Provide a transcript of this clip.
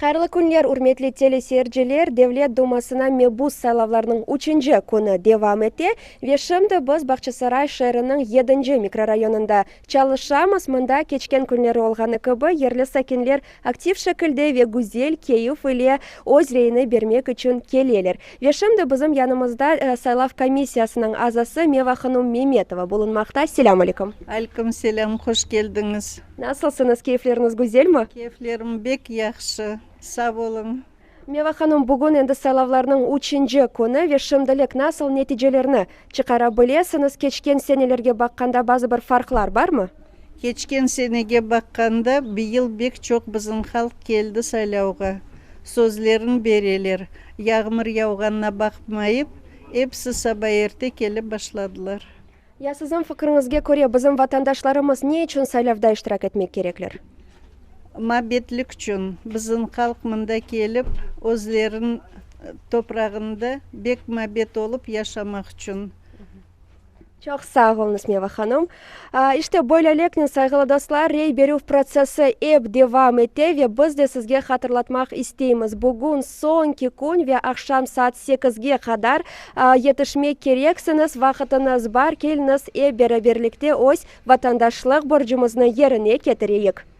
Хайрлы күнлер, урметли телесерджелер, Devlet Думасына мебус сайлавларының учинче күні девам ете. Вешімді біз Бақчысарай шәрінің 7 микрорайонында чалышамыз. Мында кечкен күнлері олғаны кыбы, ерлі сакинлер актив шекілде ве гузель, кейуф или өз рейіні бермек үшін келелер. Вешімді бізім янымызда сайлав комиссиясының азасы Мева Ханум Меметова болынмақта. Селам алейкум. Алейкум селам, хош келдіңіз. Насылсыныз, кейфлеріңіз гузель ма? Кейфлерім бек яқшы. Сау болың. Мева ханым, бүгін енді сайлавларының учинче күні вешімділік насыл нәтижелеріні чықара білесіңіз. Кечкен сенелерге баққанда базы бір фарқлар бар ма? Кечкен сенеге баққанда биыл бек чоқ біздің халық келді сайлауға. Сөзлерін берелер. Яғмыр яуғанына бақмайып, епсі саба ерте келіп башладылар. Я сіздің фікіріңізге көре біздің ватандашларымыз не үшін сайлавда іштирак етмек кереклер? Мабетлік үшін біздің халық мында келіп, өзлерін топрағында бек мабет олып яшамақ үшін. Çok sağ olunuz Meva Hanım. İşte böylelikle saygılı dostlar, rey беру процесі еп devam ете ve biz de sizge hatırlatmak isteyimiz. Bugün sonki gün ve akşam saat 8'ge kadar yetişmek gereksiniz. Vakitiniz var, keliniz beraberlikte öz vatandaşlık borcumuzni yerine getireyik.